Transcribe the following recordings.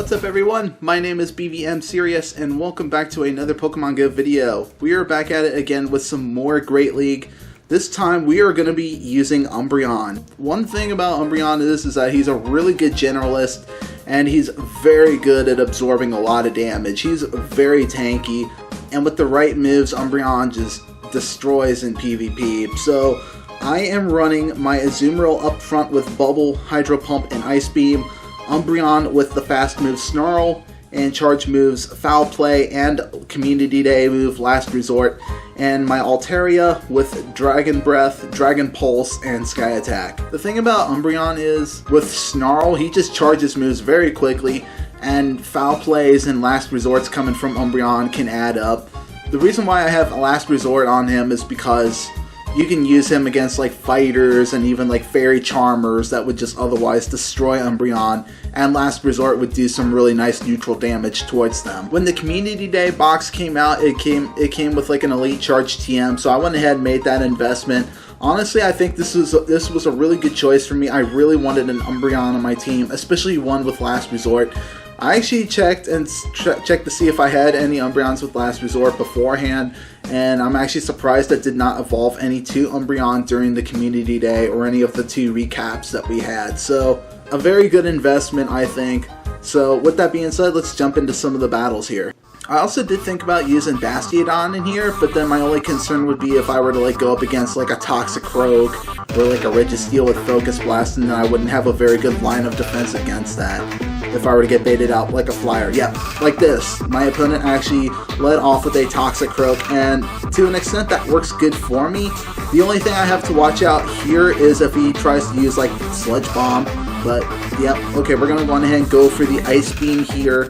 What's up everyone, my name is BVM Serious and welcome back to another Pokemon Go video. We are back at it again with some more Great League. This time we are going to be using Umbreon. One thing about Umbreon is that he's a really good generalist and he's very good at absorbing a lot of damage. He's very tanky and with the right moves Umbreon just destroys in PvP. So I am running my Azumarill up front with Bubble, Hydro Pump, and Ice Beam. Umbreon with the fast move Snarl, and charge moves Foul Play and Community Day move Last Resort, and my Altaria with Dragon Breath, Dragon Pulse, and Sky Attack. The thing about Umbreon is, with Snarl, he just charges moves very quickly, and Foul Plays and Last Resorts coming from Umbreon can add up. The reason why I have a Last Resort on him is because you can use him against like fighters and even like fairy charmers that would just otherwise destroy Umbreon, and Last Resort would do some really nice neutral damage towards them. When the Community Day box came out, it came with like an Elite Charge TM, so I went ahead and made that investment. Honestly, I think this was a really good choice for me. I really wanted an Umbreon on my team, especially one with Last Resort. I actually checked to see if I had any Umbreons with Last Resort beforehand, and I'm actually surprised that did not evolve any to Umbreon during the Community Day or any of the 2 recaps that we had. So, a very good investment, I think. So, with that being said, let's jump into some of the battles here. I also did think about using Bastiodon in here, but then my only concern would be if I were to like go up against like a Toxicroak or like a Registeel with Focus Blast, and then I wouldn't have a very good line of defense against that if I were to get baited out like a flyer. Yeah, like this. My opponent actually led off with a Toxicroak, and to an extent that works good for me. The only thing I have to watch out here is if he tries to use like Sludge Bomb, but yep, okay, we're going to go ahead and go for the Ice Beam here.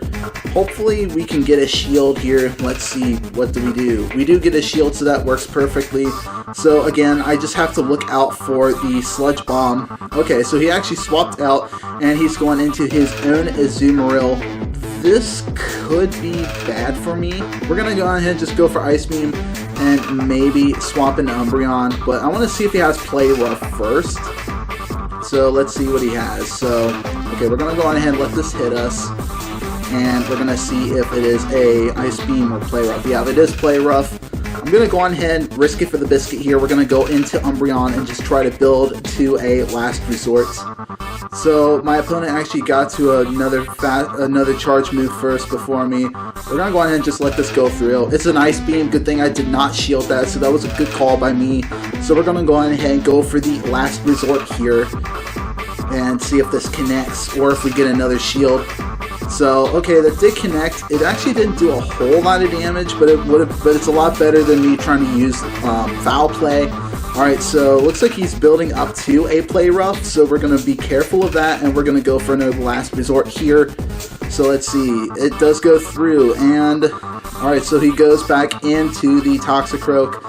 Hopefully we can get a shield here. Let's see, what do? We do get a shield, so that works perfectly. So again, I just have to look out for the Sludge Bomb. Okay, so he actually swapped out, and he's going into his own Azumarill. This could be bad for me. We're going to go ahead and just go for Ice Beam and maybe swap into Umbreon, but I want to see if he has Play Rough first. So let's see what he has. So, okay, we're going to go on ahead and let this hit us. And we're going to see if it is a Ice Beam or Play Rough. Yeah, if it is Play Rough, I'm going to go on ahead and risk it for the biscuit here. We're going to go into Umbreon and just try to build to a Last Resort. So my opponent actually got to another charge move first before me. We're going to go on ahead and just let this go through. It's an Ice Beam. Good thing I did not shield that, so that was a good call by me. So we're going to go on ahead and go for the Last Resort here and see if this connects or if we get another shield. So, okay, that did connect. It actually didn't do a whole lot of damage, but it's a lot better than me trying to use Foul Play. Alright, so looks like he's building up to a Play Rough, so we're going to be careful of that, and we're going to go for another Last Resort here. So let's see, it does go through, and alright, so he goes back into the Toxicroak.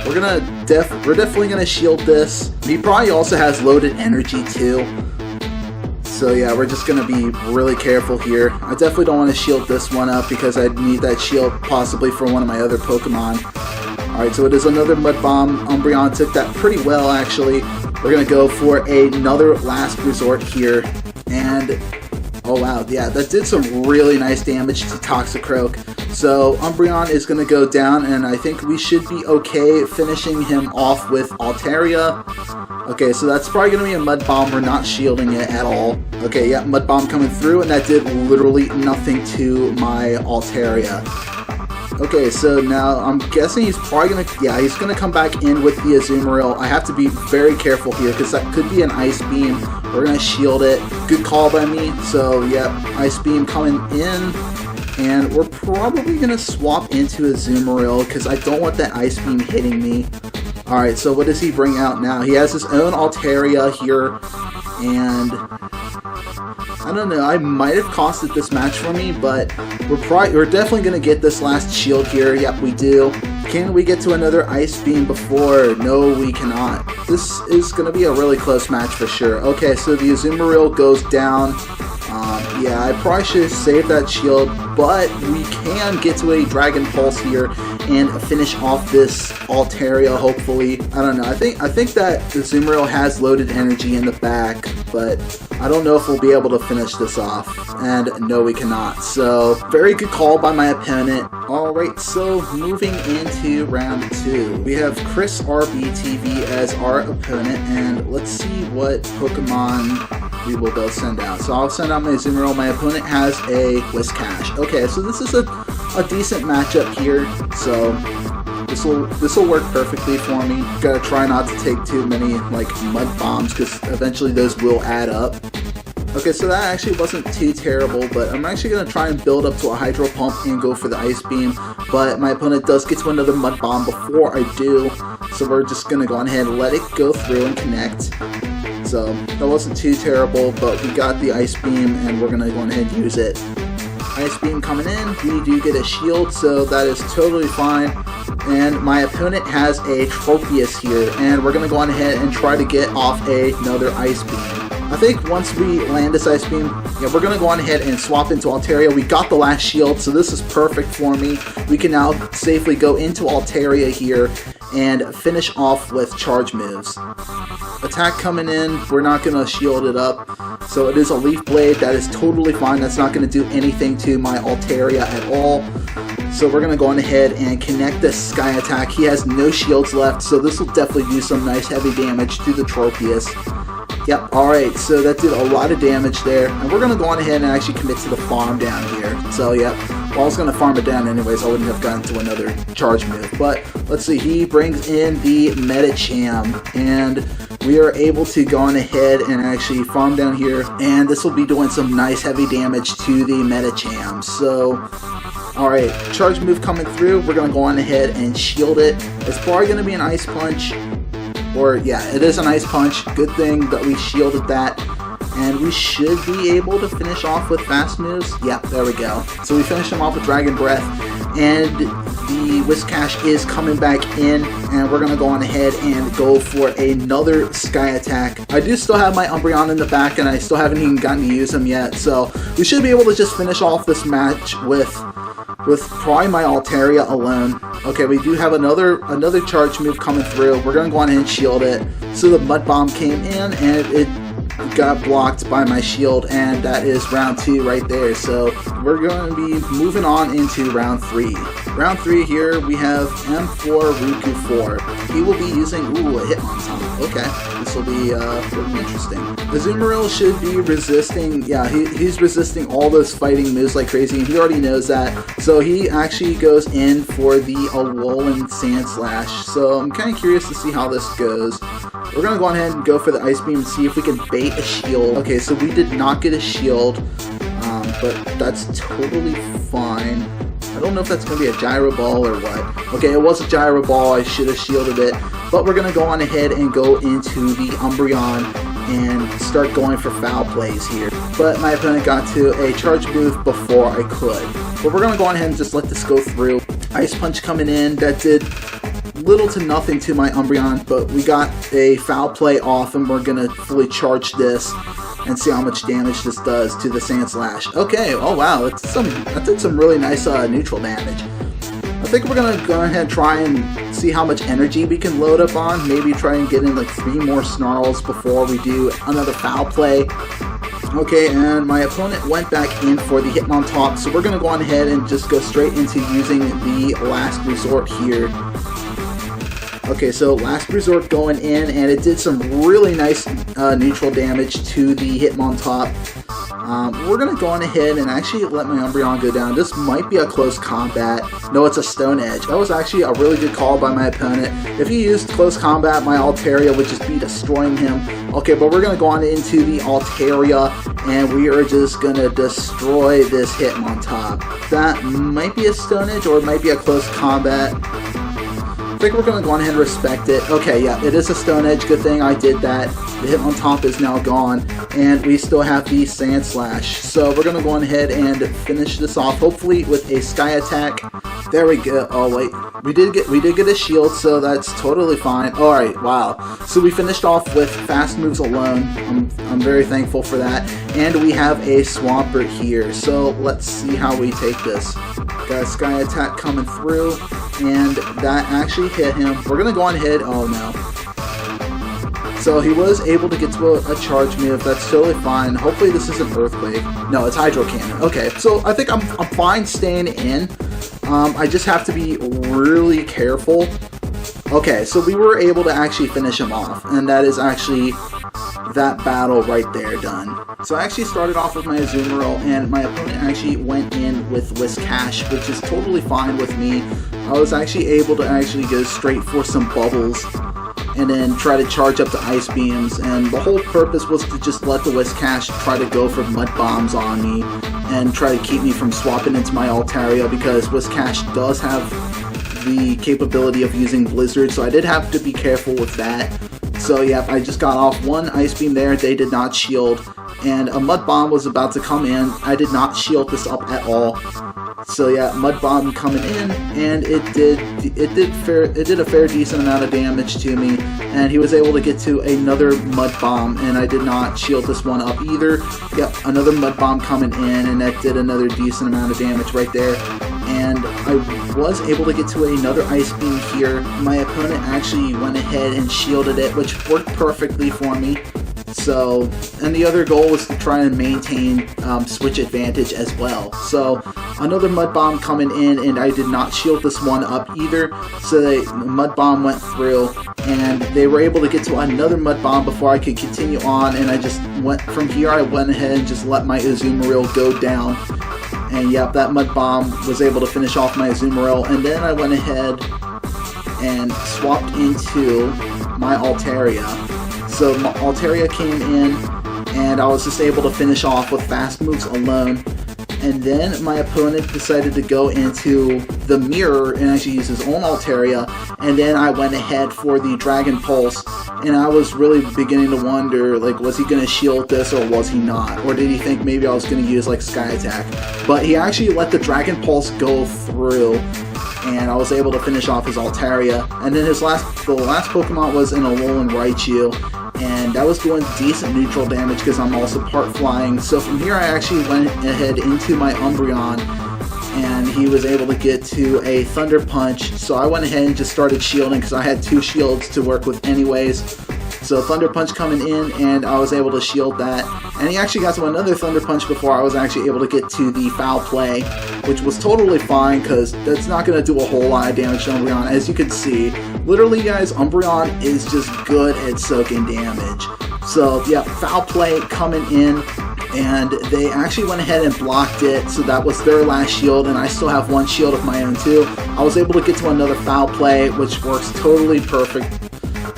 We're definitely going to shield this. He probably also has loaded energy too. So yeah, we're just going to be really careful here. I definitely don't want to shield this one up because I need that shield possibly for one of my other Pokemon. Alright, so it is another Mud Bomb. Umbreon took that pretty well, actually. We're going to go for another Last Resort here. And, oh wow, yeah, that did some really nice damage to Toxicroak. So Umbreon is going to go down, and I think we should be okay finishing him off with Altaria. Okay, so that's probably going to be a Mud Bomb. We're not shielding it at all. Okay, yeah, Mud Bomb coming through, and that did literally nothing to my Altaria. Okay, so now I'm guessing he's probably going to, yeah, he's going to come back in with the Azumarill. I have to be very careful here because that could be an Ice Beam. We're going to shield it. Good call by me. So, yeah, Ice Beam coming in. And we're probably going to swap into Azumarill because I don't want that Ice Beam hitting me. Alright, so what does he bring out now? He has his own Altaria here, and I don't know, I might have costed this match for me, but we're definitely going to get this last shield here. Yep, we do. Can we get to another Ice Beam before? No, we cannot. This is going to be a really close match for sure. Okay, so the Azumarill goes down. Yeah, I probably should have saved that shield, but we can get to a Dragon Pulse here and finish off this Altaria, hopefully. I don't know, I think that the Azumarill has loaded energy in the back, but I don't know if we'll be able to finish this off, and no, we cannot. So, very good call by my opponent. Alright, so moving into round 2. We have Chris RBTV as our opponent, and let's see what Pokemon we will both send out. So I'll send out my Azumarill. My opponent has a Whiscash. Okay, so this is a decent matchup here, so this will work perfectly for me. Gotta try not to take too many like mud bombs, because eventually those will add up. Okay, so that actually wasn't too terrible, but I'm actually going to try and build up to a Hydro Pump and go for the Ice Beam, but my opponent does get to another Mud Bomb before I do, so we're just going to go ahead and let it go through and connect. So that wasn't too terrible, but we got the Ice Beam and we're going to go ahead and use it. Ice Beam coming in, we do get a shield, so that is totally fine. And my opponent has a Tropius here, and we're going to go on ahead and try to get off another Ice Beam. I think once we land this Ice Beam, yeah, we're going to go on ahead and swap into Altaria. We got the last shield, so this is perfect for me. We can now safely go into Altaria here and finish off with charge moves. Attack coming in, we're not going to shield it up. So it is a Leaf Blade, that is totally fine. That's not going to do anything to my Altaria at all. So we're going to go on ahead and connect this Sky Attack. He has no shields left, so this will definitely do some nice heavy damage to the Tropius. Yep, alright, so that did a lot of damage there. And we're going to go on ahead and actually commit to the farm down here. So, yep, well, I was going to farm it down anyways. I wouldn't have gotten to another charge move. But, let's see, he brings in the Medicham. And we are able to go on ahead and actually farm down here. And this will be doing some nice heavy damage to the Medicham. So, alright, charge move coming through. We're going to go on ahead and shield it. It's probably going to be an Ice Punch. Or, yeah, it is an Ice Punch. Good thing that we shielded that. And we should be able to finish off with fast moves. Yep, there we go. So we finished him off with Dragon Breath. And the Whiscash is coming back in. And we're going to go on ahead and go for another Sky Attack. I do still have my Umbreon in the back, and I still haven't even gotten to use him yet. So we should be able to just finish off this match with probably my Altaria alone. Okay, we do have another charge move coming through. We're going to go on ahead and shield it. So the Mud Bomb came in, and it got blocked by my shield, and that is round 2 right there. So we're going to be moving on into round 3. Round 3 here, we have M4 Ruku 4. He will be using, a Hitmontop. Okay, this will be pretty interesting. Azumarill should be resisting, yeah, he's resisting all those fighting moves like crazy, and he already knows that. So he actually goes in for the Alolan Sand Slash. So I'm kind of curious to see how this goes. We're going to go ahead and go for the Ice Beam and see if we can bait a shield. Okay, so we did not get a shield, but that's totally fine. I don't know if that's going to be a Gyro Ball or what. Okay, it was a Gyro Ball. I should have shielded it. But we're going to go on ahead and go into the Umbreon and start going for foul plays here. But my opponent got to a charge move before I could. But we're going to go on ahead and just let this go through. Ice Punch coming in. That did little to nothing to my Umbreon, but we got a foul play off, and we're going to fully charge this and see how much damage this does to the Sand Slash. Okay, oh wow, that did some really nice neutral damage. I think we're going to go ahead and try and see how much energy we can load up on. Maybe try and get in like 3 more Snarls before we do another foul play. Okay, and my opponent went back in for the Hitmontop, so we're going to go on ahead and just go straight into using the Last Resort here. Okay, so Last Resort going in, and it did some really nice neutral damage to the Hitmontop. We're going to go on ahead and actually let my Umbreon go down. This might be a close combat. No, it's a Stone Edge. That was actually a really good call by my opponent. If he used close combat, my Altaria would just be destroying him. Okay, but we're going to go on into the Altaria, and we are just going to destroy this Hitmontop. That might be a Stone Edge, or it might be a close combat. think we're going to go ahead and respect it. Okay, yeah, it is a Stone Edge. Good thing I did that. The hit on top is now gone, and we still have the Sand Slash. So we're going to go on ahead and finish this off, hopefully with a Sky Attack. There we go. Oh wait, we did get a shield, so that's totally fine. All right, wow. So we finished off with fast moves alone. I'm very thankful for that, and we have a Swampert here. So let's see how we take this. Got a Sky Attack coming through, and that actually hit him. We're gonna go on ahead. Oh no. So he was able to get to a charge move. That's totally fine. Hopefully this isn't Earthquake. No, it's Hydro Cannon. Okay, so I think I'm fine staying in. I just have to be really careful. Okay, so we were able to actually finish him off, and that is actually that battle right there done. So I actually started off with my Azumarill, and my opponent actually went in with Whiscash, which is totally fine with me. I was actually able to actually go straight for some bubbles and then try to charge up the Ice Beams, and the whole purpose was to just let the Whiscash try to go for Mud Bombs on me and try to keep me from swapping into my Altaria, because Whiscash does have the capability of using Blizzard, so I did have to be careful with that. So yeah, I just got off one Ice Beam there. They did not shield, and a Mud Bomb was about to come in. I did not shield this up at all. So yeah, Mud Bomb coming in, and it did a fair decent amount of damage to me, and he was able to get to another Mud Bomb, and I did not shield this one up either. Yep, another Mud Bomb coming in, and that did another decent amount of damage right there. And I was able to get to another Ice Beam here. My opponent actually went ahead and shielded it, which worked perfectly for me. So, and the other goal was to try and maintain switch advantage as well. So, another Mud Bomb coming in, and I did not shield this one up either. So, the Mud Bomb went through, and they were able to get to another Mud Bomb before I could continue on. And I just went from here. I went ahead and just let my Azumarill go down. And yep, that Mud Bomb was able to finish off my Azumarill. And then I went ahead and swapped into my Altaria. So my Altaria came in, and I was just able to finish off with fast moves alone. And then my opponent decided to go into the mirror and actually use his own Altaria. And then I went ahead for the Dragon Pulse. And I was really beginning to wonder, like, was he going to shield this or was he not? Or did he think maybe I was going to use, like, Sky Attack? But he actually let the Dragon Pulse go through, and I was able to finish off his Altaria. And then the last Pokemon was an Alolan Raichu, and that was doing decent neutral damage because I'm also part flying. So from here I actually went ahead into my Umbreon, and he was able to get to a Thunder Punch. So I went ahead and just started shielding because I had two shields to work with anyways. So Thunder Punch coming in, and I was able to shield that. And he actually got to another Thunder Punch before I was actually able to get to the Foul Play, which was totally fine because that's not going to do a whole lot of damage to Umbreon. As you can see, literally guys, Umbreon is just good at soaking damage. So yeah, Foul Play coming in, and they actually went ahead and blocked it, so that was their last shield, and I still have one shield of my own too. I was able to get to another Foul Play, which works totally perfect.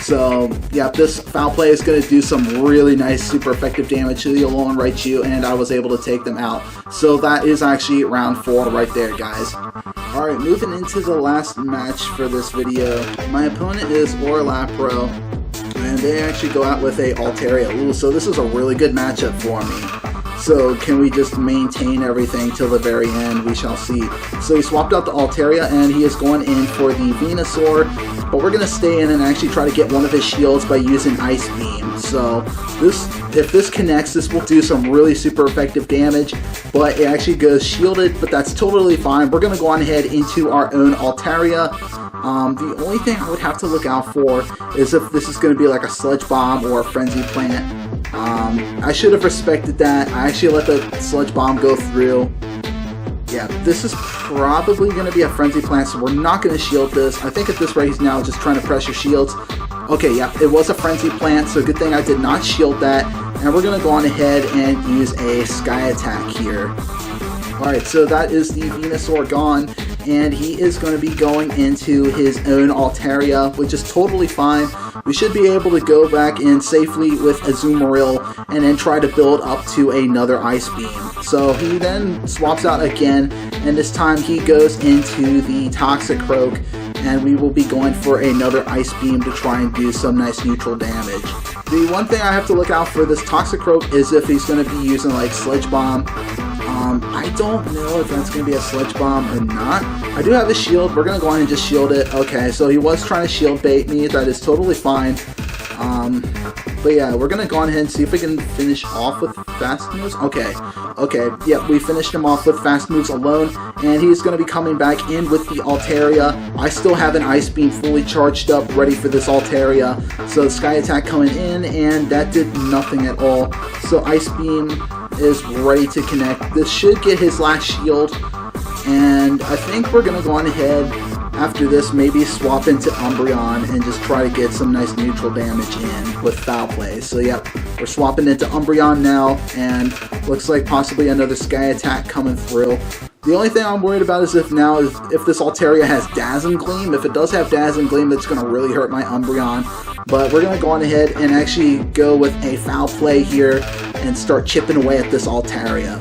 So, yeah, this Foul Play is going to do some really nice, super effective damage to the Alolan Raichu, and I was able to take them out. So that is actually round 4 right there, guys. Alright, moving into the last match for this video. My opponent is Orlapro, and they actually go out with a Altaria. Ooh, so this is a really good matchup for me. So can we just maintain everything till the very end? We shall see. So he swapped out the Altaria, and he is going in for the Venusaur. But we're going to stay in and actually try to get one of his shields by using Ice Beam. So if this connects, this will do some really super effective damage. But it actually goes shielded, but that's totally fine. We're going to go on ahead into our own Altaria. The only thing I would have to look out for is if this is going to be like a Sludge Bomb or a Frenzy Plant. I should have respected that. I actually let the Sludge Bomb go through. Yeah, this is probably going to be a Frenzy Plant, so we're not going to shield this. I think at this rate he's now just trying to pressure shields. Okay, yeah, it was a Frenzy Plant, so good thing I did not shield that. And we're going to go on ahead and use a Sky Attack here. Alright, so that is the Venusaur gone, and he is going to be going into his own Altaria, which is totally fine. We should be able to go back in safely with Azumarill and then try to build up to another Ice Beam. So he then swaps out again, and this time he goes into the Toxicroak, and we will be going for another Ice Beam to try and do some nice neutral damage. The one thing I have to look out for this Toxicroak is if he's going to be using like Sledge Bomb. I don't know if that's going to be a Sledge Bomb or not. I do have a shield. We're going to go ahead and just shield it. Okay, so he was trying to shield bait me. That is totally fine. But yeah, we're going to go on ahead and see if we can finish off with fast moves. Okay, yeah, we finished him off with fast moves alone, and he's going to be coming back in with the Altaria. I still have an Ice Beam fully charged up, ready for this Altaria. So Sky Attack coming in, and that did nothing at all. So Ice Beam is ready to connect. This should get his last shield, and I think we're going to go on ahead after this, maybe swap into Umbreon and just try to get some nice neutral damage in with Foul Play. So yep, we're swapping into Umbreon now, and looks like possibly another Sky Attack coming through. The only thing I'm worried about is if this Altaria has Dazzling Gleam. If it does have Dazzling Gleam, that's going to really hurt my Umbreon. But we're going to go on ahead and actually go with a Foul Play here and start chipping away at this Altaria.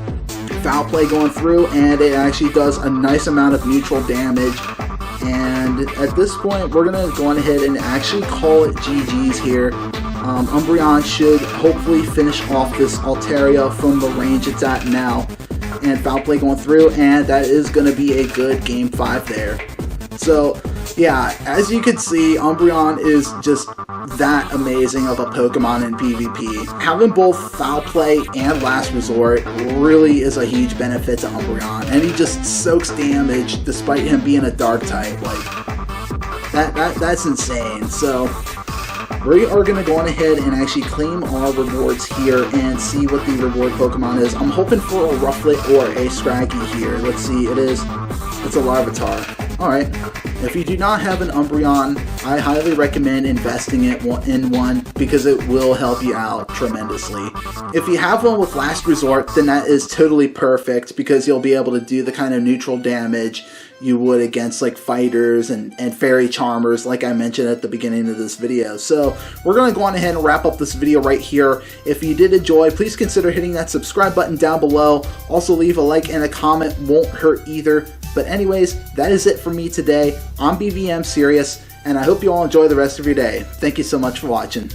Foul Play going through, and it actually does a nice amount of neutral damage. And at this point, we're going to go on ahead and actually call it GG's here. Umbreon should hopefully finish off this Altaria from the range it's at now. And Foul Play going through, and that is going to be a good Game 5 there. So, yeah, as you can see, Umbreon is just that amazing of a Pokemon in PvP. Having both Foul Play and Last Resort really is a huge benefit to Umbreon, and he just soaks damage despite him being a Dark type. Like, that's insane. So we are going to go on ahead and actually claim our rewards here and see what the reward Pokemon is. I'm hoping for a Rufflet or a Scraggy here. Let's see, it's a Larvitar. Alright, if you do not have an Umbreon, I highly recommend investing it in one because it will help you out tremendously. If you have one with Last Resort, then that is totally perfect because you'll be able to do the kind of neutral damage you would against like fighters and fairy charmers like I mentioned at the beginning of this video. So we're going to go on ahead and wrap up this video right here. If you did enjoy, please consider hitting that subscribe button down below. Also leave a like and a comment, won't hurt either. But anyways, that is it for me today. I'm BVM Serious, and I hope you all enjoy the rest of your day. Thank you so much for watching.